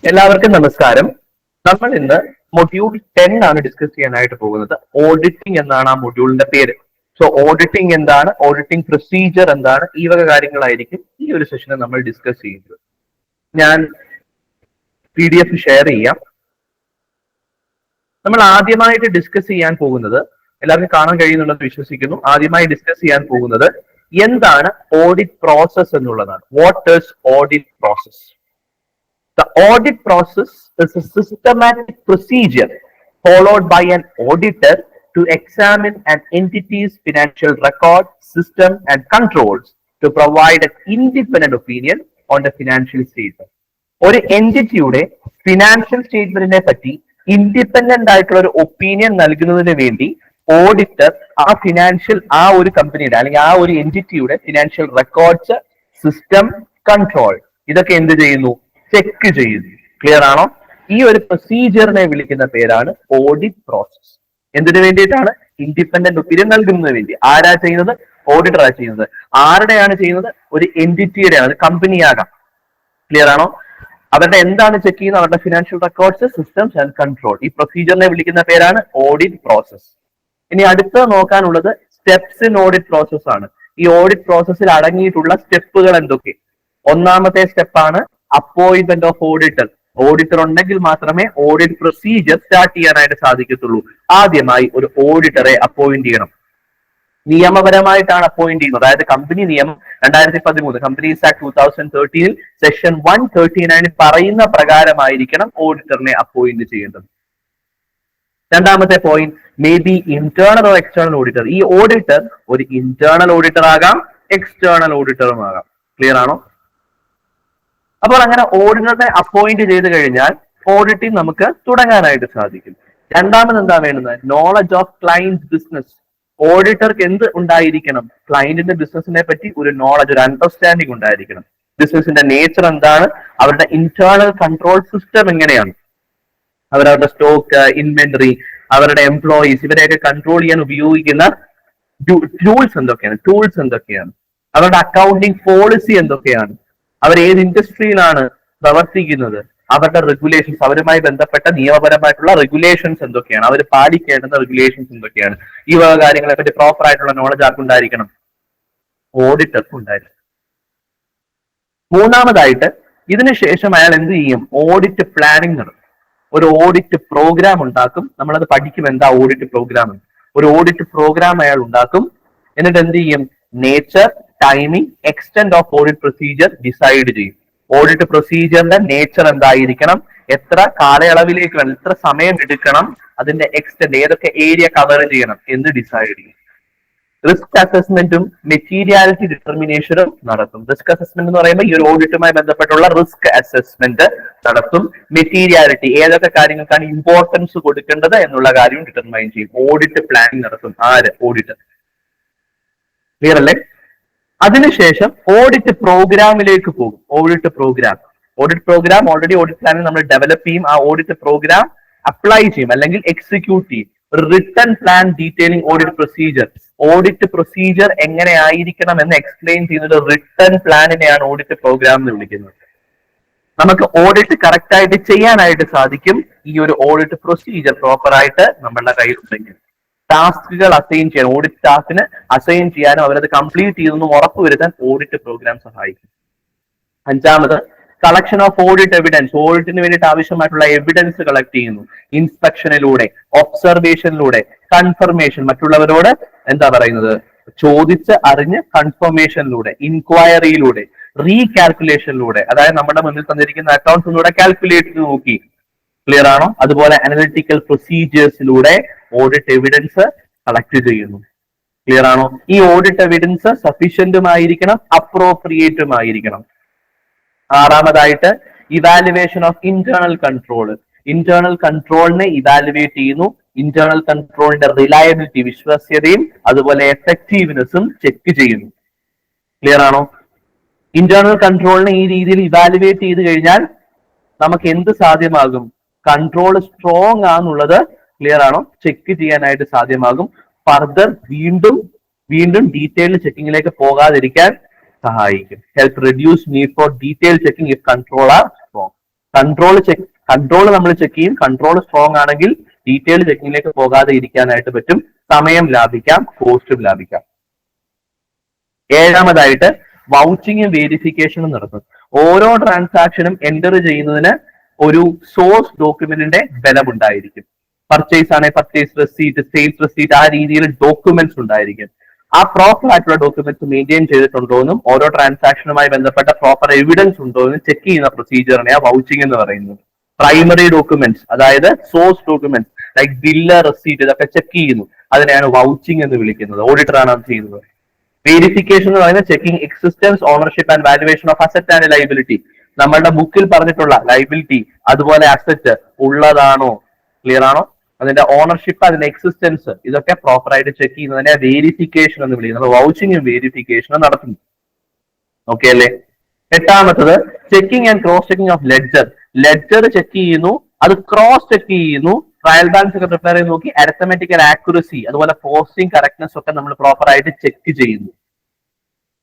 എല്ലാവർക്കും നമസ്കാരം. നമ്മൾ ഇന്ന് മൊഡ്യൂൾ 10 ആണ് ഡിസ്കസ് ചെയ്യാനായിട്ട് പോകുന്നത്. ഓഡിറ്റിംഗ് എന്നാണ് ആ മൊഡ്യൂളിന്റെ പേര്. സോ ഓഡിറ്റിംഗ് എന്താണ്, ഓഡിറ്റിംഗ് പ്രൊസീജിയർ എന്താണ്, ഈ വക കാര്യങ്ങളായിരിക്കും ഈ ഒരു സെഷനിൽ നമ്മൾ ഡിസ്കസ് ചെയ്യുന്നത്. ഞാൻ PDF ഷെയർ ചെയ്യാം. നമ്മൾ ആദ്യമായിട്ട് ഡിസ്കസ് ചെയ്യാൻ പോകുന്നത്, എല്ലാവർക്കും കാണാൻ കഴിയുന്നുണ്ടെന്ന് വിശ്വസിക്കുന്നു, ആദ്യമായി ഡിസ്കസ് ചെയ്യാൻ പോകുന്നത് എന്താണ് ഓഡിറ്റ് പ്രോസസ് എന്നുള്ളതാണ്. What is audit process? The audit process is a systematic procedure followed by an auditor to examine an entity's financial record, system, and controls to provide an independent opinion on the financial statement. ഒരു എൻറ്റിറ്റിയുടെ financial സ്റ്റേറ്റ്മെന്റിനെ പറ്റി independent ആയിട്ടുള്ള ഒരു opinion നൽകുന്നതിന് വേണ്ടി auditor ആ ഒരു കമ്പനിയുടെ അല്ലെങ്കിൽ ആ ഒരു എൻറ്റിറ്റിയുടെ ഫിനാൻഷ്യൽ റെക്കോർഡ്സ്, സിസ്റ്റം, കൺട്രോൾ ഇതൊക്കെ എന്ത് ചെയ്യുന്നു? ചെക്ക് ചെയ്യുന്നു. ക്ലിയർ ആണോ? ഈ ഒരു പ്രൊസീജിയറിനെ വിളിക്കുന്ന പേരാണ് ഓഡിറ്റ് പ്രോസസ്. എന്തിനു വേണ്ടിയിട്ടാണ്? ഇൻഡിപെൻഡന്റ് ഒപ്പീനിയൻ നൽകുന്നതിന് വേണ്ടി. ആരാ ചെയ്യുന്നത്? ഓഡിറ്ററാ ചെയ്യുന്നത്. ആരുടെയാണ് ചെയ്യുന്നത്? ഒരു എൻറ്റിറ്റിയുടെയാണ്, അത് കമ്പനിയാകാം. ക്ലിയർ ആണോ? അവരുടെ എന്താണ് ചെക്ക് ചെയ്യുന്നത്? അവരുടെ financial records, systems and control. ഈ പ്രൊസീജിയറിനെ വിളിക്കുന്ന പേരാണ് ഓഡിറ്റ് പ്രോസസ്. ഇനി അടുത്ത് നോക്കാനുള്ളത് സ്റ്റെപ്സ് ഇൻ ഓഡിറ്റ് പ്രോസസ് ആണ്. ഈ ഓഡിറ്റ് പ്രോസസ്സിൽ അടങ്ങിയിട്ടുള്ള സ്റ്റെപ്പുകൾ എന്തൊക്കെ? ഒന്നാമത്തെ സ്റ്റെപ്പാണ് അപ്പോയിന്റ്മെന്റ് ഓഫ് ഓഡിറ്റർ. ഓഡിറ്റർ ഉണ്ടെങ്കിൽ മാത്രമേ ഓഡിറ്റ് പ്രൊസീജിയർ സ്റ്റാർട്ട് ചെയ്യാനായിട്ട് സാധിക്കത്തുള്ളൂ. ആദ്യമായി ഒരു ഓഡിറ്ററെ അപ്പോയിന്റ് ചെയ്യണം. നിയമപരമായിട്ടാണ് അപ്പോയിന്റ് ചെയ്യുന്നത്. അതായത് കമ്പനി നിയമം 2013 കമ്പനീസ് ആക്ട് 2013 സെക്ഷൻ 139 പറയുന്ന പ്രകാരമായിരിക്കണം ഓഡിറ്ററിനെ അപ്പോയിന്റ് ചെയ്യേണ്ടത്. രണ്ടാമത്തെ point, may be internal or external auditor. ഈ ഓഡിറ്റർ ഒരു ഇന്റേണൽ ഓഡിറ്റർ ആകാം, എക്സ്റ്റേണൽ ഓഡിറ്ററും ആകാം. ക്ലിയർ ആണോ? അപ്പോൾ അങ്ങനെ ഓഡിറ്ററെ അപ്പോയിന്റ് ചെയ്ത് കഴിഞ്ഞാൽ ഓഡിറ്റിംഗ് നമുക്ക് തുടങ്ങാനായിട്ട് സാധിക്കും. രണ്ടാമത് എന്താ വേണ്ടത്? Knowledge of client business. ഓഡിറ്റർക്ക് എന്ത് ഉണ്ടായിരിക്കണം? ക്ലയന്റിന്റെ ബിസിനസിനെ പറ്റി ഒരു നോളജ്, ഒരു അണ്ടർസ്റ്റാൻഡിങ് ഉണ്ടായിരിക്കണം. ബിസിനസിന്റെ നേച്ചർ എന്താണ്, അവരുടെ ഇന്റേണൽ കൺട്രോൾ സിസ്റ്റം എങ്ങനെയാണ്, അവരവരുടെ സ്റ്റോക്ക്, ഇൻവെന്ററി, അവരുടെ എംപ്ലോയീസ്, ഇവരെയൊക്കെ കൺട്രോൾ ചെയ്യാൻ ഉപയോഗിക്കുന്ന ടൂൾസ് എന്തൊക്കെയാണ്, അവരുടെ അക്കൗണ്ടിങ് പോളിസി എന്തൊക്കെയാണ്, അവർ ഏത് ഇൻഡസ്ട്രിയിലാണ് പ്രവർത്തിക്കുന്നത്, അവരുടെ റെഗുലേഷൻസ്, അവരുമായി ബന്ധപ്പെട്ട നിയമപരമായിട്ടുള്ള റെഗുലേഷൻസ് എന്തൊക്കെയാണ്, അവർ പാലിക്കേണ്ടുന്ന റെഗുലേഷൻസ് എന്തൊക്കെയാണ്, ഈ വക കാര്യങ്ങളെ പറ്റി പ്രോപ്പർ ആയിട്ടുള്ള നോളജ് ആർക്കുണ്ടായിരിക്കണം? ഓഡിറ്റർക്ക് ഉണ്ടായിരിക്കണം. മൂന്നാമതായിട്ട് ഇതിനുശേഷം അയാൾ എന്ത് ചെയ്യും? ഓഡിറ്റ് പ്ലാനിങ് നടത്തും. ഒരു ഓഡിറ്റ് പ്രോഗ്രാം ഉണ്ടാക്കും. നമ്മളത് പഠിക്കും, എന്താ ഓഡിറ്റ് പ്രോഗ്രാം. ഒരു ഓഡിറ്റ് പ്രോഗ്രാം അയാൾ ഉണ്ടാക്കും. എന്നിട്ട് എന്ത് ചെയ്യും? Nature, timing, extent of audit procedure decide ചെയ്യും. ഓഡിറ്റ് പ്രൊസീജിയറിന്റെ നേച്ചർ എന്തായിരിക്കണം, എത്ര കാലയളവിലേക്ക് വേണം, എത്ര സമയം എടുക്കണം, അതിന്റെ എക്സ്റ്റെന്റ്, ഏതൊക്കെ ഏരിയ കവർ ചെയ്യണം എന്ന് ഡിസൈഡ് ചെയ്യും. റിസ്ക് അസസ്മെന്റും മെറ്റീരിയാലിറ്റി ഡിറ്റർമിനേഷനും നടത്തും. റിസ്ക് അസസ്മെന്റ് എന്ന് പറയുമ്പോൾ ഈ ഒരു ഓഡിറ്റുമായി ബന്ധപ്പെട്ടുള്ള റിസ്ക് അസസ്മെന്റ് നടത്തും. മെറ്റീരിയാലിറ്റി, ഏതൊക്കെ കാര്യങ്ങൾക്കാണ് ഇമ്പോർട്ടൻസ് കൊടുക്കേണ്ടത് എന്നുള്ള കാര്യം ഡിറ്റർമൈൻ ചെയ്യും. ഓഡിറ്റ് പ്ലാനിങ് നടത്തും. ആര്? ഓഡിറ്റർ. ക്ലിയർ അല്ലേ? അതിനുശേഷം ഓഡിറ്റ് പ്രോഗ്രാമിലേക്ക് പോകും. ഓഡിറ്റ് പ്രോഗ്രാം ഓൾറെഡി ഓഡിറ്റ് പ്ലാനിൽ നമ്മൾ ഡെവലപ്പ് ചെയ്യും. ആ ഓഡിറ്റ് പ്രോഗ്രാം അപ്ലൈ ചെയ്യും അല്ലെങ്കിൽ എക്സിക്യൂട്ട് ചെയ്യും. ഒരു written plan detailing audit procedure. Audit procedure എങ്ങനെ ആയിരിക്കണം എന്ന് എക്സ്പ്ലെയിൻ ചെയ്യുന്ന ഒരു റിട്ടൺ പ്ലാനിനെയാണ് ഓഡിറ്റ് പ്രോഗ്രാം എന്ന് വിളിക്കുന്നത്. നമുക്ക് ഓഡിറ്റ് കറക്റ്റ് ആയിട്ട് ചെയ്യാനായിട്ട് സാധിക്കും ഈ ഒരു ഓഡിറ്റ് പ്രൊസീജിയർ പ്രോപ്പർ ആയിട്ട് നമ്മളുടെ കയ്യിലുണ്ടെങ്കിൽ. ടാസ്കുകൾ അസൈൻ ചെയ്യാൻ, ഓഡിറ്റ് സ്റ്റാഫിന് അസൈൻ ചെയ്യാനും അവരത് കംപ്ലീറ്റ് ചെയ്തെന്നും ഉറപ്പുവരുത്താൻ ഓഡിറ്റ് പ്രോഗ്രാം സഹായിക്കും. അഞ്ചാമത്, കളക്ഷൻ ഓഫ് ഓഡിറ്റ് എവിഡൻസ്. ഓഡിറ്റിന് വേണ്ടിയിട്ട് ആവശ്യമായിട്ടുള്ള എവിഡൻസ് കളക്ട് ചെയ്യുന്നു. ഇൻസ്പെക്ഷനിലൂടെ, ഒബ്സർവേഷനിലൂടെ, കൺഫർമേഷൻ, മറ്റുള്ളവരോട് എന്താ പറയുന്നത്, ചോദിച്ച് അറിഞ്ഞ് കൺഫർമേഷനിലൂടെ, ഇൻക്വയറിയിലൂടെ, റീകാൽക്കുലേഷനിലൂടെ, അതായത് നമ്മുടെ മുന്നിൽ തന്നിരിക്കുന്ന അക്കൗണ്ട്സിലൂടെ കാൽക്കുലേറ്റ് ചെയ്ത് നോക്കി. ക്ലിയർ ആണോ? അതുപോലെ അനലിറ്റിക്കൽ പ്രൊസീജിയേഴ്സിലൂടെ ഓഡിറ്റ് എവിഡൻസ് കളക്ട് ചെയ്യുന്നു. ക്ലിയർ ആണോ? ഈ ഓഡിറ്റ് എവിഡൻസ് സഫീഷ്യന്റുമായിരിക്കണം, അപ്രോപ്രിയേറ്റുമായിരിക്കണം. ആറാമതായിട്ട്, evaluation of internal control. Internal കൺട്രോളിനെ ഇവാലുവേറ്റ് ചെയ്യുന്നു. ഇന്റേണൽ കൺട്രോളിന്റെ റിലയബിലിറ്റി, വിശ്വാസ്യതയും അതുപോലെ എഫക്റ്റീവ്നെസ്സും ചെക്ക് ചെയ്യുന്നു. ക്ലിയർ ആണോ? ഇന്റേണൽ കൺട്രോളിനെ ഈ രീതിയിൽ ഇവാലുവേറ്റ് ചെയ്ത് കഴിഞ്ഞാൽ നമുക്ക് എന്ത് സാധ്യമാകും? കൺട്രോൾ സ്ട്രോങ് ആണെന്നുള്ളത് ക്ലിയർ ആണോ? ചെക്ക് ചെയ്യാനായിട്ട് സാധ്യമാകും. ഫർദർ വീണ്ടും ഡീറ്റെയിൽഡ് ചെക്കിങ്ങിലേക്ക് പോകാതിരിക്കാൻ സഹായിക്കും. Help reduce need for detail checking if control are strong. Control നമ്മൾ ചെക്ക് ചെയ്യും. കൺട്രോൾ സ്ട്രോങ് ആണെങ്കിൽ ഡീറ്റെയിൽ ചെക്കിങ്ങിലേക്ക് പോകാതെ ഇരിക്കാനായിട്ട് പറ്റും. സമയം ലാഭിക്കാം, കോസ്റ്റും ലാഭിക്കാം. ഏഴാമതായിട്ട് വൗച്ചിങ്ങും വേരിഫിക്കേഷനും നടത്തും. ഓരോ ട്രാൻസാക്ഷനും എൻ്റർ ചെയ്യുന്നതിന് ഒരു സോഴ്സ് ഡോക്യുമെന്റിന്റെ ബലമുണ്ടായിരിക്കും. പർച്ചേസ് ആണെങ്കിൽ പർച്ചേസ് റെസീറ്റ്, സെയിൽസ് റെസീറ്റ്, ആ രീതിയിൽ ഡോക്യുമെന്റ്സ് ഉണ്ടായിരിക്കും. ആ പ്രോപ്പർ ആയിട്ടുള്ള ഡോക്യുമെന്റ്സ് മെയിൻറ്റെയിൻ ചെയ്തിട്ടുണ്ടോ എന്നും ഓരോ ട്രാൻസാക്ഷനുമായി ബന്ധപ്പെട്ട പ്രോപ്പർ എവിഡൻസ് ഉണ്ടോ എന്നും ചെക്ക് ചെയ്യുന്ന പ്രൊസീജിയറിനെ വൗച്ചിങ് എന്ന് പറയുന്നത്. പ്രൈമറി ഡോക്യുമെന്റ്സ്, അതായത് source documents like bill, receipt, ഇതൊക്കെ ചെക്ക് ചെയ്യുന്നു. അതിനെയാണ് വൗച്ചിങ് എന്ന് വിളിക്കുന്നത്. ഓഡിറ്ററാണ് അത് ചെയ്യുന്നത്. വേരിഫിക്കേഷൻ എന്ന് പറയുന്നത് checking existence, ownership and valuation of asset and liability. നമ്മളുടെ ബുക്കിൽ പറഞ്ഞിട്ടുള്ള ലൈബിലിറ്റി അതുപോലെ അസറ്റ് ഉള്ളതാണോ, ക്ലിയർ ആണോ, അതിന്റെ ഓണർഷിപ്പ്, അതിന്റെ എക്സിസ്റ്റൻസ്, ഇതൊക്കെ പ്രോപ്പർ ആയിട്ട് ചെക്ക് ചെയ്യുന്നതിനെ വേരിഫിക്കേഷൻ എന്ന് വിളിക്കുന്നത്. വൗച്ചിങ്ങും വേരിഫിക്കേഷനും നടത്തുന്നു. ഓക്കെ അല്ലേ? എട്ടാമത്തത് checking and cross checking of ledger. Ledger check ചെയ്യുന്നു, അത് ക്രോസ് ചെക്ക് ചെയ്യുന്നു, ട്രയൽ ബാലൻസ് ഒക്കെ പ്രിപ്പയർ ചെയ്ത് നോക്കി അരിത്തമെറ്റിക്കൽ ആക്യുറസി അതുപോലെ പോസ്റ്റിംഗ് കറക്റ്റ്നെസ് ഒക്കെ നമ്മൾ പ്രോപ്പർ ആയിട്ട് ചെക്ക് ചെയ്യുന്നു.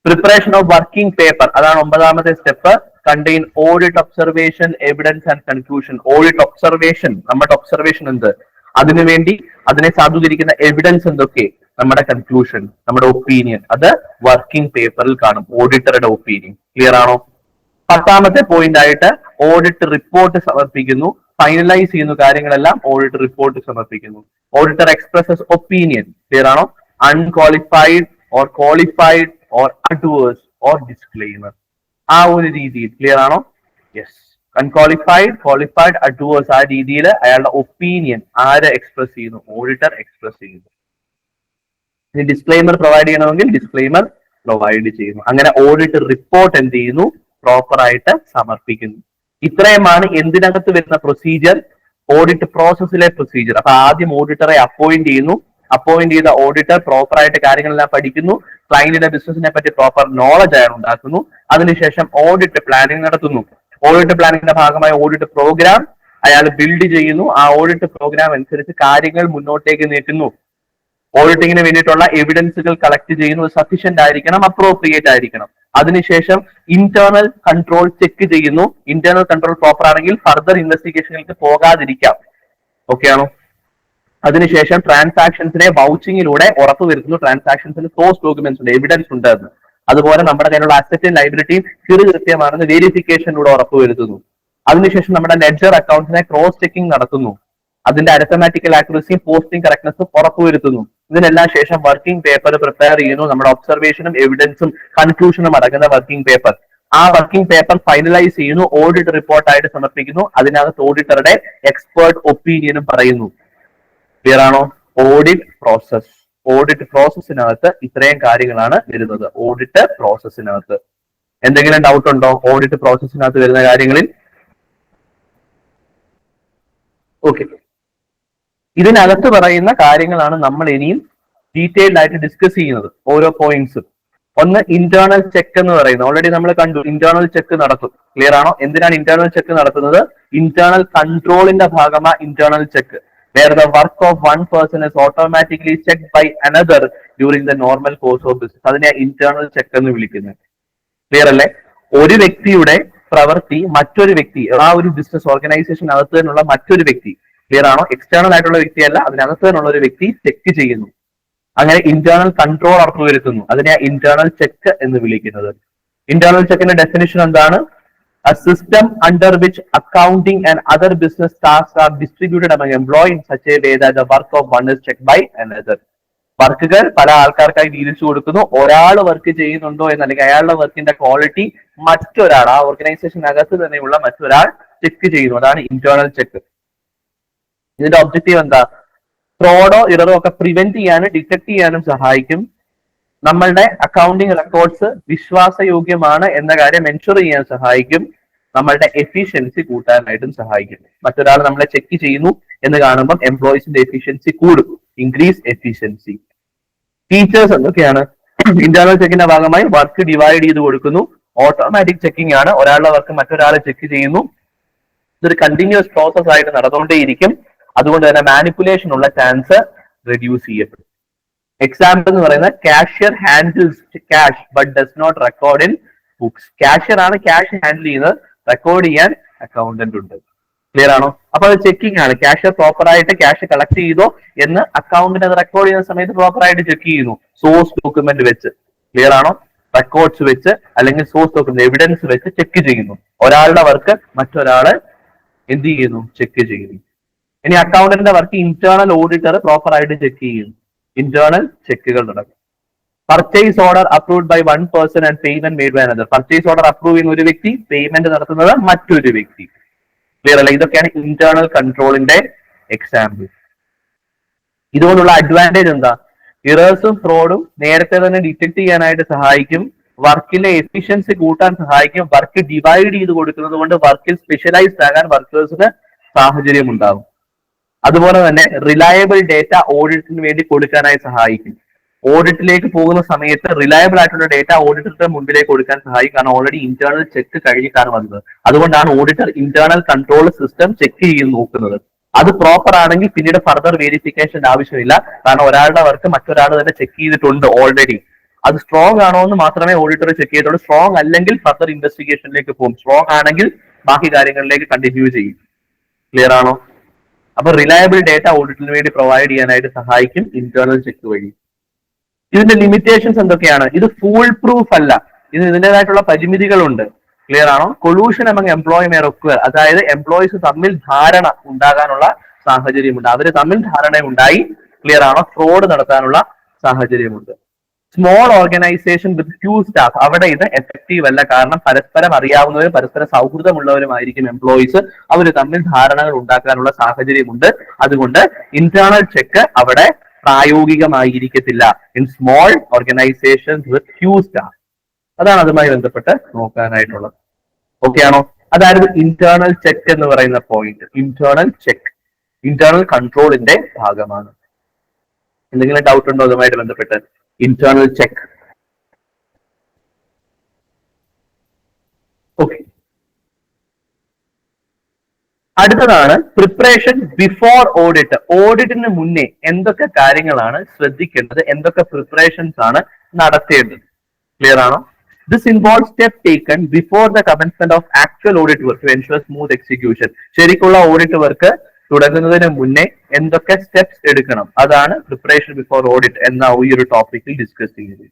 പ്രിപ്പറേഷൻ ഓഫ് വർക്കിംഗ് പേപ്പർ, അതാണ് ഒമ്പതാമത്തെ step. Contain audit observation, evidence and conclusion. Audit observation, നമ്മുടെ ഒബ്സർവേഷൻ എന്ത്, അതിനുവേണ്ടി അതിനെ സാധൂകരിക്കുന്ന എവിഡൻസ് എന്തൊക്കെ, നമ്മുടെ കൺക്ലൂഷൻ, നമ്മുടെ ഒപ്പീനിയൻ, അത് വർക്കിംഗ് പേപ്പറിൽ കാണും, ഓഡിറ്ററുടെ ഒപ്പീനിയൻ. ക്ലിയർ ആണോ? പത്താമത്തെ പോയിന്റ് ആയിട്ട് ഓഡിറ്റ് റിപ്പോർട്ട് സമർപ്പിക്കുന്നു. ഫൈനലൈസ് ചെയ്യുന്ന കാര്യങ്ങളെല്ലാം ഓഡിറ്റ് റിപ്പോർട്ട് സമർപ്പിക്കുന്നു. Auditor expresses opinion. ക്ലിയർ ആണോ? Unqualified or qualified or adverse or disclaimer, ആ ഒരു രീതിയിൽ. ക്ലിയർ ആണോ? യെസ്. അൺക്വാളിഫൈഡ്, ക്വാളിഫൈഡ്, അഡ്വേഴ്സ്, ആ രീതിയിൽ അയാളുടെ ഒപ്പീനിയൻ ആര് എക്സ്പ്രസ് ചെയ്യുന്നു, ഓഡിറ്റർ എക്സ്പ്രസ് ചെയ്യുന്നു. ഇനി ഡിസ്ക്ലെയിമർ പ്രൊവൈഡ് ചെയ്യണമെങ്കിൽ ഡിസ്ക്ലെയിമർ പ്രൊവൈഡ് ചെയ്യുന്നു. അങ്ങനെ ഓഡിറ്റ് റിപ്പോർട്ട് എന്ത് ചെയ്യുന്നു, പ്രോപ്പർ ആയിട്ട് സമർപ്പിക്കുന്നു. ഇത്രയുമാണ് എന്തിനകത്ത് വരുന്ന പ്രൊസീജിയർ, ഓഡിറ്റ് പ്രോസസ്സിലെ പ്രൊസീജിയർ. അപ്പൊ ആദ്യം ഓഡിറ്ററെ അപ്പോയിന്റ് ചെയ്യുന്നു. അപ്പോയിന്റ് ചെയ്ത ഓഡിറ്റർ പ്രോപ്പർ ആയിട്ട് കാര്യങ്ങളെല്ലാം പഠിക്കുന്നു. ക്ലയന്റിന്റെ ബിസിനസിനെ പറ്റി പ്രോപ്പർ നോളജ് അയാൾ ഉണ്ടാക്കുന്നു. അതിനുശേഷം ഓഡിറ്റ് പ്ലാനിങ് നടത്തുന്നു. ഓഡിറ്റ് പ്ലാനിങ്ങിന്റെ ഭാഗമായി ഓഡിറ്റ് പ്രോഗ്രാം അയാൾ ബിൽഡ് ചെയ്യുന്നു. ആ ഓഡിറ്റ് പ്രോഗ്രാം അനുസരിച്ച് കാര്യങ്ങൾ മുന്നോട്ടേക്ക് നീട്ടുന്നു. ഓഡിറ്റിങ്ങിന് വേണ്ടിയിട്ടുള്ള എവിഡൻസുകൾ കളക്ട് ചെയ്യുന്നു. സഫീഷ്യന്റ് ആയിരിക്കണം, അപ്രോപ്രിയേറ്റ് ആയിരിക്കണം. അതിനുശേഷം ഇന്റേണൽ കൺട്രോൾ ചെക്ക് ചെയ്യുന്നു. ഇന്റേണൽ കൺട്രോൾ പ്രോപ്പർ ആണെങ്കിൽ ഫർദർ ഇൻവെസ്റ്റിഗേഷനിലേക്ക് പോകാതിരിക്കാം. ഓക്കെ ആണോ? അതിനുശേഷം ട്രാൻസാക്ഷൻസിനെ വൗച്ചിങ്ങിലൂടെ ഉറപ്പുവരുത്തുന്നു. ട്രാൻസാക്ഷൻസിന് സോഴ്സ് ഡോക്യുമെന്റ്സ് ഉണ്ട്, എവിഡൻസ് ഉണ്ട്. അതുപോലെ നമ്മുടെ കയ്യിലുള്ള അസറ്റും ലൈബിലിറ്റിയും കൃത്യമാണെന്ന് വേരിഫിക്കേഷനിലൂടെ ഉറപ്പുവരുത്തുന്നു. അതിനുശേഷം നമ്മുടെ ലെഡ്ജർ അക്കൗണ്ട്സിനെ ക്രോസ് ചെക്കിംഗ് നടത്തുന്നു. അതിന്റെ അരിത്തമാറ്റിക്കൽ ആക്യുറസിയും പോസ്റ്റിംഗ് കറക്റ്റ്നെസ്സും ഉറപ്പുവരുത്തുന്നു. ഇതിനെല്ലാം ശേഷം വർക്കിംഗ് പേപ്പർ പ്രിപ്പയർ ചെയ്യുന്നു. നമ്മുടെ ഒബ്സർവേഷനും എവിഡൻസും കൺക്ലൂഷനും അടങ്ങുന്ന വർക്കിംഗ് പേപ്പർ. ആ വർക്കിംഗ് പേപ്പർ ഫൈനലൈസ് ചെയ്യുന്നു, ഓഡിറ്റ് റിപ്പോർട്ടായിട്ട് സമർപ്പിക്കുന്നു. അതിനകത്ത് ഓഡിറ്ററുടെ എക്സ്പേർട്ട് ഒപ്പീനിയനും പറയുന്നു. ക്ലിയർ ആണോ? Audit process. ഓഡിറ്റ് പ്രോസസ്സിനകത്ത് ഇത്രയും കാര്യങ്ങളാണ് വരുന്നത്. ഓഡിറ്റ് പ്രോസസ്സിനകത്ത് എന്തെങ്കിലും ഡൗട്ട് ഉണ്ടോ ഓഡിറ്റ് പ്രോസസ്സിനകത്ത് വരുന്ന കാര്യങ്ങളിൽ? ഓക്കെ, ഇതിനകത്ത് പറയുന്ന കാര്യങ്ങളാണ് നമ്മൾ ഇനിയും ഡീറ്റെയിൽഡ് ആയിട്ട് ഡിസ്കസ് ചെയ്യുന്നത്, ഓരോ പോയിന്റ്സും. ഒന്ന് ഇന്റേണൽ ചെക്ക് എന്ന് പറയുന്നത് ഓൾറെഡി നമ്മൾ കണ്ടു. ഇന്റേണൽ ചെക്ക് നടത്തും. ക്ലിയർ ആണോ? എന്തിനാണ് ഇന്റേണൽ ചെക്ക് നടത്തുന്നത്? ഇന്റേണൽ കൺട്രോളിന്റെ ഭാഗമാണ് internal check. where the work of one person is automatically checked by another during the normal course of business. അതിനെ ഇന്റേണൽ ചെക്ക് എന്ന് വിളിക്കുന്നത്. ക്ലിയർ അല്ലേ? ഒരു വ്യക്തിയുടെ പ്രവൃത്തി മറ്റൊരു വ്യക്തി, ആ ഒരു ബിസിനസ് ഓർഗനൈസേഷൻ അകത്ത് നിന്നുള്ള മറ്റൊരു വ്യക്തി, ക്ലിയർ ആണോ, എക്സ്റ്റേണൽ ആയിട്ടുള്ള വ്യക്തിയല്ല, അതിനകത്ത് നിന്നുള്ള ഒരു വ്യക്തി ചെക്ക് ചെയ്യുന്നു. അങ്ങനെ ഇന്റേണൽ കൺട്രോൾ ഉറപ്പുവരുത്തുന്നു. അതിനെ ഇന്റേണൽ ചെക്ക് എന്ന് വിളിക്കുന്നത്. ഇന്റേണൽ ചെക്കിന്റെ ഡെഫിനിഷൻ എന്താണ്? A system under which accounting and other business tasks are distributed among employees in such a way that the work of one is checked by another. വർക്കുകൾ പല ആൾക്കാർക്കായി വീതിച്ചു കൊടുക്കുന്നു. ഒരാൾ വർക്ക് ചെയ്യുന്നുണ്ടോ എന്നല്ലെങ്കിൽ അയാളുടെ വർക്കിന്റെ ക്വാളിറ്റി മറ്റൊരാൾ, ആ ഓർഗനൈസേഷനകത്ത് തന്നെയുള്ള മറ്റൊരാൾ ചെക്ക് ചെയ്യുന്നു. അതാണ് ഇന്റേണൽ ചെക്ക്. ഇതിന്റെ ഒബ്ജക്റ്റീവ് എന്താ? ഫ്രോഡോ ഇററോ ഒക്കെ പ്രിവെന്റ് ചെയ്യാനും ഡിറ്റക്ട് ചെയ്യാനും സഹായിക്കും. നമ്മളുടെ അക്കൗണ്ടിങ് റെക്കോർഡ്സ് വിശ്വാസയോഗ്യമാണ് എന്ന കാര്യം എൻഷുർ ചെയ്യാൻ സഹായിക്കും. നമ്മളുടെ എഫിഷ്യൻസി കൂട്ടാനായിട്ടും സഹായിക്കും. മറ്റൊരാൾ നമ്മളെ ചെക്ക് ചെയ്യുന്നു എന്ന് കാണുമ്പോൾ എംപ്ലോയീസിന്റെ എഫിഷ്യൻസി കൂടും. Increase efficiency. ഫീച്ചേഴ്സ് എന്തൊക്കെയാണ്? ഇന്റേണൽ ചെക്കിന്റെ ഭാഗമായി വർക്ക് ഡിവൈഡ് ചെയ്ത് കൊടുക്കുന്നു. ഓട്ടോമാറ്റിക് ചെക്കിംഗ് ആണ്. ഒരാളുടെ വർക്ക് മറ്റൊരാളെ ചെക്ക് ചെയ്യുന്നു. ഇതൊരു കണ്ടിന്യൂസ് പ്രോസസ് ആയിട്ട് നടന്നുകൊണ്ടേയിരിക്കും. അതുകൊണ്ട് തന്നെ മാനിപ്പുലേഷൻ ഉള്ള ചാൻസ് റെഡ്യൂസ് ചെയ്യപ്പെടും. എക്സാമ്പിൾ എന്ന് പറയുന്നത് cashier handles cash but does not record in books. Cashier ആണ് ക്യാഷ് ഹാൻഡിൽ ചെയ്യുന്നത്, റെക്കോർഡ് ചെയ്യാൻ അക്കൗണ്ടന്റ് ഉണ്ട്. ക്ലിയർ ആണോ? അപ്പൊ അത് ചെക്കിംഗ് ആണ്. ക്യാഷ് പ്രോപ്പർ ആയിട്ട് ക്യാഷ് കളക്ട് ചെയ്തോ എന്ന് അക്കൗണ്ടന്റ് അത് റെക്കോർഡ് ചെയ്യുന്ന സമയത്ത് പ്രോപ്പർ ആയിട്ട് ചെക്ക് ചെയ്യുന്നു സോഴ്സ് ഡോക്യുമെന്റ് വെച്ച്. ക്ലിയർ ആണോ? റെക്കോർഡ്സ് വെച്ച് അല്ലെങ്കിൽ സോഴ്സ് ഡോക്യുമെന്റ് എവിഡൻസ് വെച്ച് ചെക്ക് ചെയ്യുന്നു. ഒരാളുടെ വർക്ക് മറ്റൊരാള് എന്ത് ചെയ്യുന്നു? ചെക്ക് ചെയ്യുന്നു. ഇനി അക്കൗണ്ടന്റിന്റെ വർക്ക് ഇന്റേണൽ ഓഡിറ്റർ പ്രോപ്പർ ആയിട്ട് ചെക്ക് ചെയ്യുന്നു. ഇന്റേണൽ ചെക്കുകൾ നടക്കും. Purchase order approved by one person and payment made by another. Purchase order approve ചെയ്യുന്ന ഒരു വ്യക്തി, പേയ്മെന്റ് നടത്തുന്നത് മറ്റൊരു വ്യക്തി. ക്ലിയർ അല്ല? ഇതൊക്കെയാണ് ഇന്റേണൽ കൺട്രോളിന്റെ എക്സാമ്പിൾ. ഇതുകൊണ്ടുള്ള അഡ്വാൻറ്റേജ് എന്താ? ഇറേഴ്സും ഫ്രോഡും നേരത്തെ തന്നെ ഡിറ്റക്ട് ചെയ്യാനായിട്ട് സഹായിക്കും. വർക്കിലെ എഫിഷ്യൻസി കൂട്ടാൻ സഹായിക്കും. വർക്ക് ഡിവൈഡ് ചെയ്ത് കൊടുക്കുന്നത് കൊണ്ട് വർക്കിൽ സ്പെഷ്യലൈസ്ഡ് ആകാൻ വർക്കേഴ്സിന് സാഹചര്യം ഉണ്ടാകും. അതുപോലെ തന്നെ റിലയബിൾ ഡേറ്റ ഓഡിറ്റിന് വേണ്ടി കൊടുക്കാനായി സഹായിക്കും. ഓഡിറ്റിലേക്ക് പോകുന്ന സമയത്ത് റിലയബിൾ ആയിട്ടുള്ള ഡേറ്റ ഓഡിറ്ററുടെ മുമ്പിലേക്ക് കൊടുക്കാൻ സഹായിക്കും. കാരണം ഓൾറെഡി ഇന്റേണൽ ചെക്ക് കഴിഞ്ഞിട്ടാണ് വന്നത്. അതുകൊണ്ടാണ് auditor internal control system check ചെയ്ത് നോക്കുന്നത്. അത് പ്രോപ്പർ ആണെങ്കിൽ പിന്നീട് ഫർദർ വെരിഫിക്കേഷന്റെ ആവശ്യമില്ല. കാരണം ഒരാളുടെ വർക്ക് മറ്റൊരാൾ തന്നെ ചെക്ക് ചെയ്തിട്ടുണ്ട് ഓൾറെഡി. അത് സ്ട്രോങ് ആണോ എന്ന് മാത്രമേ ഓഡിറ്റർ ചെക്ക് ചെയ്തിട്ടുള്ളൂ. സ്ട്രോങ് അല്ലെങ്കിൽ ഫർദർ ഇൻവെസ്റ്റിഗേഷനിലേക്ക് പോകും. സ്ട്രോങ് ആണെങ്കിൽ ബാക്കി കാര്യങ്ങളിലേക്ക് കണ്ടിന്യൂ ചെയ്യും. ക്ലിയർ ആണോ? അപ്പൊ റിലയബിൾ ഡേറ്റ ഓഡിറ്റിന് വേണ്ടി പ്രൊവൈഡ് ചെയ്യാനായിട്ട് സഹായിക്കും ഇന്റേണൽ ചെക്ക് വഴി. ഇതിന്റെ ലിമിറ്റേഷൻസ് എന്തൊക്കെയാണ്? ഇത് ഫുൾ പ്രൂഫ് അല്ല. ഇതിൻ്റെതായിട്ടുള്ള പരിമിതികളുണ്ട്. ക്ലിയർ ആണോ? Collusion among employee may require, അതായത് എംപ്ലോയീസ് തമ്മിൽ ധാരണ ഉണ്ടാകാനുള്ള സാഹചര്യമുണ്ട്. അവര് തമ്മിൽ ധാരണ ഉണ്ടായി, ക്ലിയർ ആണോ, ഫ്രോഡ് നടത്താനുള്ള സാഹചര്യമുണ്ട്. Small organisation with few staff, അവിടെ ഇത് എഫക്റ്റീവ് അല്ല. കാരണം പരസ്പരം അറിയാവുന്നവരും പരസ്പരം സൗഹൃദമുള്ളവരുമായിരിക്കും എംപ്ലോയീസ്. അവർ തമ്മിൽ ധാരണകൾ ഉണ്ടാക്കാനുള്ള സാഹചര്യമുണ്ട്. അതുകൊണ്ട് ഇന്റേണൽ ചെക്ക് അവിടെ പ്രായോഗികമായിരിക്കത്തില്ല in small organisation with few staff. അതാണ് അതുമായി ബന്ധപ്പെട്ട് നോക്കാനായിട്ടുള്ളത്. ഓക്കെ ആണോ? അതായത് ഇന്റേണൽ ചെക്ക് എന്ന് പറയുന്ന പോയിന്റ്. ഇന്റേണൽ ചെക്ക് ഇന്റേണൽ കൺട്രോളിന്റെ ഭാഗമാണ്. എന്തെങ്കിലും ഡൗട്ട് ഉണ്ടോ അതുമായിട്ട് ബന്ധപ്പെട്ട്? Internal check. ഓക്കെ, അടുത്തതാണ് പ്രിപ്പറേഷൻ ബിഫോർ ഓഡിറ്റ്. ഓഡിറ്റിന് മുന്നേ എന്തൊക്കെ കാര്യങ്ങളാണ് ശ്രദ്ധിക്കേണ്ടത്, എന്തൊക്കെ പ്രിപ്പറേഷൻസ് ആണ് നടത്തേണ്ടത്? ക്ലിയർ ആണോ? This involves steps taken before the commencement of actual audit work to ensure smooth execution. ശരിക്കുള്ള ഓഡിറ്റ് വർക്ക് തുടങ്ങുന്നതിന് മുന്നേ എന്തൊക്കെ സ്റ്റെപ്സ് എടുക്കണം, അതാണ് പ്രിപ്പറേഷൻ ബിഫോർ ഓഡിറ്റ് എന്ന ഈ ഒരു ടോപ്പിക്കിൽ ഡിസ്കസ് ചെയ്യുന്നത്.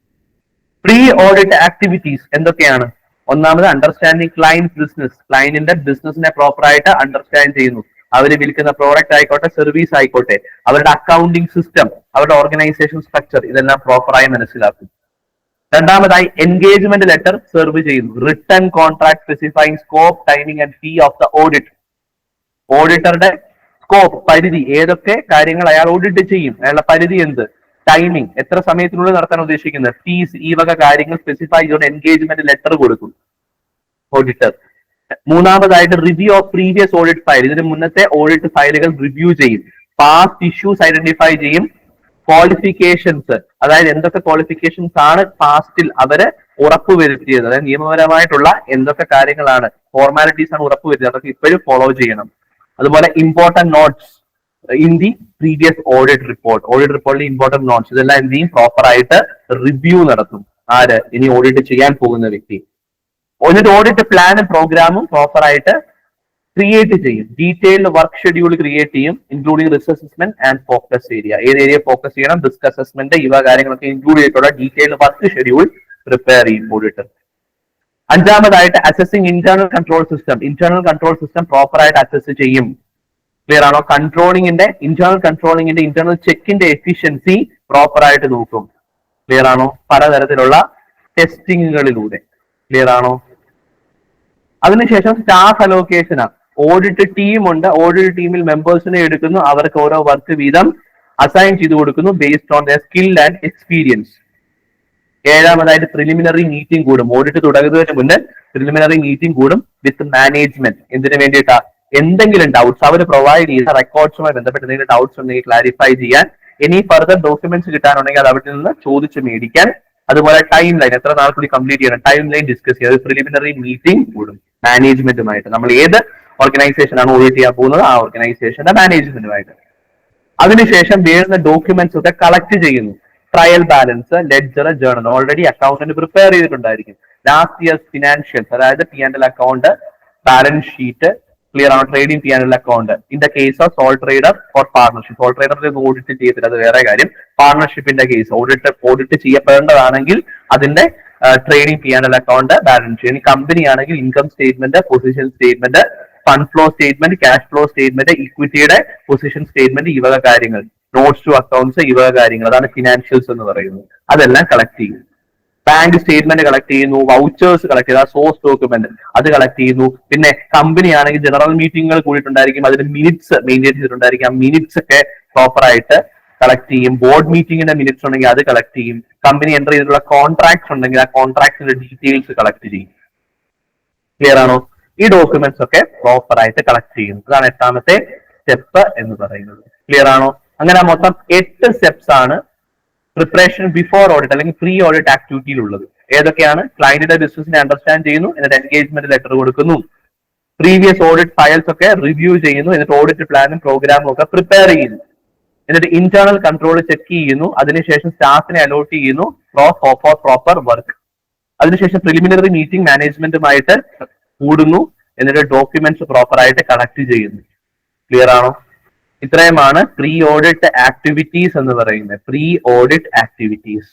പ്രീ ഓഡിറ്റ് ആക്ടിവിറ്റീസ് എന്തൊക്കെയാണ്? ഒന്നാമത് അണ്ടർസ്റ്റാൻഡിങ് ക്ലയന്റ് ബിസിനസ്. ക്ലയന്റിന്റെ ബിസിനസിനെ പ്രോപ്പർ ആയിട്ട് അണ്ടർസ്റ്റാൻഡ് ചെയ്യുന്നു. അവർ വിൽക്കുന്ന പ്രോഡക്റ്റ് ആയിക്കോട്ടെ, സർവീസ് ആയിക്കോട്ടെ, അവരുടെ അക്കൗണ്ടിങ് സിസ്റ്റം, അവരുടെ ഓർഗനൈസേഷൻ സ്ട്രക്ചർ, ഇതെല്ലാം പ്രോപ്പറായി മനസ്സിലാക്കും. രണ്ടാമതായി എൻഗേജ്മെന്റ് ലെറ്റർ സെർവ് ചെയ്യുന്നു. Written contract specifying scope, timing and fee of the audit. ഓഡിറ്ററുടെ സ്കോപ്പ്, പരിധി, ഏതൊക്കെ കാര്യങ്ങൾ അയാൾ ഓഡിറ്റ് ചെയ്യും, അയാളുടെ പരിധി എന്ത്, ടൈമിംഗ്, എത്ര സമയത്തിനുള്ളിൽ നടത്താൻ ഉദ്ദേശിക്കുന്നത്, ഫീസ്, ഈ വക കാര്യങ്ങൾ സ്പെസിഫൈ ചെയ്തുകൊണ്ട് എൻഗേജ്മെന്റ് ലെറ്റർ കൊടുക്കും ഓഡിറ്റർ. മൂന്നാമതായിട്ട് review of previous audit file. ഇതിന് മുന്നത്തെ ഓഡിറ്റ് ഫയലുകൾ റിവ്യൂ ചെയ്യും. പാസ്റ്റ് ഇഷ്യൂസ് ഐഡന്റിഫൈ ചെയ്യും. ക്വാളിഫിക്കേഷൻസ്, അതായത് എന്തൊക്കെ ക്വാളിഫിക്കേഷൻസ് ആണ് പാസ്റ്റിൽ അവര് ഉറപ്പുവരുത്തിയത്, അതായത് നിയമപരമായിട്ടുള്ള എന്തൊക്കെ കാര്യങ്ങളാണ്, ഫോർമാലിറ്റീസ് ആണ് ഉറപ്പുവരുത്തിയത്, അതൊക്കെ ഇപ്പോഴും ഫോളോ ചെയ്യണം. അതുപോലെ important notes in the previous audit report. Audit റിപ്പോർട്ടിലെ ഇമ്പോർട്ടന്റ് നോട്ട്സ് ഇതെല്ലാം എന്ത് ചെയ്യും? പ്രോപ്പർ ആയിട്ട് റിവ്യൂ നടത്തും. ആര്? ഇനി ഓഡിറ്റ് ചെയ്യാൻ പോകുന്ന വ്യക്തി. എന്നിട്ട് ഓഡിറ്റ് പ്ലാനും പ്രോഗ്രാമും പ്രോപ്പർ ആയിട്ട് ക്രിയേറ്റ് ചെയ്യും. ഡീറ്റെയിൽഡ് വർക്ക് ഷെഡ്യൂൾ ക്രിയേറ്റ് ചെയ്യും, including risk assessment and focus area. ഏത് ഏരിയ ഫോക്കസ് ചെയ്യണം, റിസ്ക് അസസ്മെന്റ്, ഇവ കാര്യങ്ങളൊക്കെ ഇൻക്ലൂഡ് ചെയ്തിട്ടുള്ള ഡീറ്റെയിൽഡ് വർക്ക് ഷെഡ്യൂൾ പ്രിപ്പയർ ചെയ്യും ഓഡിറ്റർ. അഞ്ചാമതായിട്ട് assessing internal control system. Internal control system proper ആയിട്ട് അസസ് ചെയ്യും. ക്ലിയർ ആണോ? കൺട്രോളിങ്ങിന്റെ, ഇന്റേണൽ കൺട്രോളിങ്ങിന്റെ, ഇന്റേണൽ ചെക്കിന്റെ എഫിഷ്യൻസി പ്രോപ്പർ ആയിട്ട് നോക്കും. ക്ലിയർ ആണോ? പലതരത്തിലുള്ള ടെസ്റ്റിങ്ങുകളിലൂടെ. ക്ലിയർ ആണോ? അതിനുശേഷം സ്റ്റാഫ് അലോക്കേഷനാണ്. ഓഡിറ്റ് ടീമുണ്ട്, ഓഡിറ്റ് ടീമിൽ മെമ്പേഴ്സിനെ എടുക്കുന്നു, അവർക്ക് ഓരോ വർക്ക് വീതം അസൈൻ ചെയ്തു കൊടുക്കുന്നു based on their skill and experience. ഏഴാമതായിട്ട് പ്രിലിമിനറി മീറ്റിംഗ് കൂടും. ഓഡിറ്റ് തുടങ്ങുന്നതിന് മുന്നേ പ്രിലിമിനറി മീറ്റിംഗ് കൂടും വിത്ത് മാനേജ്മെന്റ്. എന്തിനു വേണ്ടിയിട്ടാ? എന്തെങ്കിലും ഡൗട്ട്സ് അവർ പ്രൊവൈഡ് ചെയ്ത റെക്കോർഡ്സുമായി ബന്ധപ്പെട്ട് എന്തെങ്കിലും ഡൗട്ട്സ് ഉണ്ടെങ്കിൽ ക്ലാരിഫൈ ചെയ്യാൻ, ഇനി ഫർദർ ഡോക്യുമെന്റ്സ് കിട്ടാനുണ്ടെങ്കിൽ അത് അവിടെ നിന്ന് ചോദിച്ച് മേടിക്കാൻ. അതുപോലെ ടൈം ലൈൻ, എത്ര നാൾ കൂടി കംപ്ലീറ്റ് ചെയ്യണം, ടൈം ലൈൻ ഡിസ്കസ് ചെയ്യുക. പ്രിലിമിനറി മീറ്റിംഗ് കൂടും മാനേജ്മെന്റുമായിട്ട്. നമ്മൾ ഏത് ഓർഗനൈസേഷൻ ആണ് ഓഡിറ്റ് ചെയ്യാൻ പോകുന്നത്, ആ ഓർഗനൈസേഷന്റെ മാനേജ്മെന്റുമായിട്ട്. അതിനുശേഷം വേണ്ടുന്ന ഡോക്യുമെന്റ്സ് ഒക്കെ കളക്ട് ചെയ്യുന്നു. Trial balance, ledger, journal already accountant prepare ചെയ്തിട്ടുണ്ടായിരിക്കും. ലാസ്റ്റ് ഇയർ ഫിനാൻഷ്യൽസ്, അതായത് P&L account, balance sheet, clear ആണോ, ട്രേഡിംഗ് ചെയ്യാനുള്ള account. In the case of sole trader or partnership, sole ട്രേഡറിന്റെ ഓഡിറ്റ് ചെയ്യത്തില്ല, അത് വേറെ കാര്യം. പാർട്ണർഷിപ്പിന്റെ കേസ് ഓഡിറ്റ് ചെയ്യപ്പെടേണ്ടതാണെങ്കിൽ അതിന്റെ ട്രേഡിംഗ് ചെയ്യാനുള്ള അക്കൗണ്ട്, ബാലൻസ് ഷീറ്റ്. കമ്പനി ആണെങ്കിൽ income statement, position statement, fund flow statement, cash flow statement, ഇക്വിറ്റിയുടെ പൊസിഷൻ സ്റ്റേറ്റ്മെന്റ്, ഈ വക കാര്യങ്ങൾ, നോട്ട്സ് ടു അക്കൗണ്ട്സ്, ഈ വക കാര്യങ്ങൾ, അതാണ് ഫിനാൻഷ്യൽസ് എന്ന് പറയുന്നത്. അതെല്ലാം കളക്ട് ചെയ്യും. ബാങ്ക് സ്റ്റേറ്റ്മെന്റ് കളക്ട് ചെയ്യുന്നു, വൗച്ചേഴ്സ് കളക്ട് ചെയ്യുന്നു, സോഴ്സ് ഡോക്യുമെന്റ് അത് കളക്ട് ചെയ്യുന്നു. പിന്നെ കമ്പനി ആണെങ്കിൽ ജനറൽ മീറ്റിംഗുകൾ കൂടിയിട്ടുണ്ടായിരിക്കും, അതിന് മിനിറ്റ്സ് മെയിൻറ്റെയിൻ ചെയ്തിട്ടുണ്ടായിരിക്കും, ആ മിനിറ്റ്സ് ഒക്കെ പ്രോപ്പർ ആയിട്ട് കളക്ട് ചെയ്യും. ബോർഡ് മീറ്റിംഗിന്റെ മിനിറ്റ്സ് ഉണ്ടെങ്കിൽ അത് കളക്ട് ചെയ്യും. കമ്പനി എൻ്റർ ചെയ്തിട്ടുള്ള കോൺട്രാക്ട്സ് ഉണ്ടെങ്കിൽ ആ കോൺട്രാക്ടിന്റെ ഡീറ്റെയിൽസ് കളക്ട് ചെയ്യും. ക്ലിയർ ആണോ? ഈ ഡോക്യുമെന്റ്സ് ഒക്കെ പ്രോപ്പർ ആയിട്ട് കളക്ട് ചെയ്യും. അതാണ് 8ാമത്തെ സ്റ്റെപ്പ് എന്ന് പറയുന്നത്. ക്ലിയർ ആണോ? അങ്ങനെ മൊത്തം 8 സ്റ്റെപ്സ് ആണ് പ്രിപ്പറേഷൻ ബിഫോർ ഓഡിറ്റ് അല്ലെങ്കിൽ പ്രീ ഓഡിറ്റ് ആക്ടിവിറ്റിയിൽ ഉള്ളത്. ഏതൊക്കെയാണ്? ക്ലയന്റിന്റെ ബിസിനസിനെ അണ്ടർസ്റ്റാൻഡ് ചെയ്യുന്നു, എന്നിട്ട് എൻഗേജ്മെന്റ് ലെറ്റർ കൊടുക്കുന്നു, പ്രീവിയസ് ഓഡിറ്റ് ഫയൽസ് ഒക്കെ റിവ്യൂ ചെയ്യുന്നു, എന്നിട്ട് ഓഡിറ്റ് പ്ലാനും പ്രോഗ്രാമും ഒക്കെ പ്രിപ്പയർ ചെയ്യുന്നു, എന്നിട്ട് ഇന്റേണൽ കൺട്രോൾ ചെക്ക് ചെയ്യുന്നു, അതിനുശേഷം സ്റ്റാഫിനെ അലോട്ട് ചെയ്യുന്നു ഫോർ പ്രോപ്പർ വർക്ക്. അതിനുശേഷം പ്രിലിമിനറി മീറ്റിംഗ് മാനേജ്മെന്റുമായിട്ട് കൂടുന്നു, എന്നിട്ട് ഡോക്യുമെന്റ്സ് പ്രോപ്പർ ആയിട്ട് കളക്ട് ചെയ്യുന്നു. ക്ലിയർ ആണോ? ഇത്രയുമാണ് പ്രീ ഓഡിറ്റ് ആക്ടിവിറ്റീസ് എന്ന് പറയുന്നത്. Pre audit activities.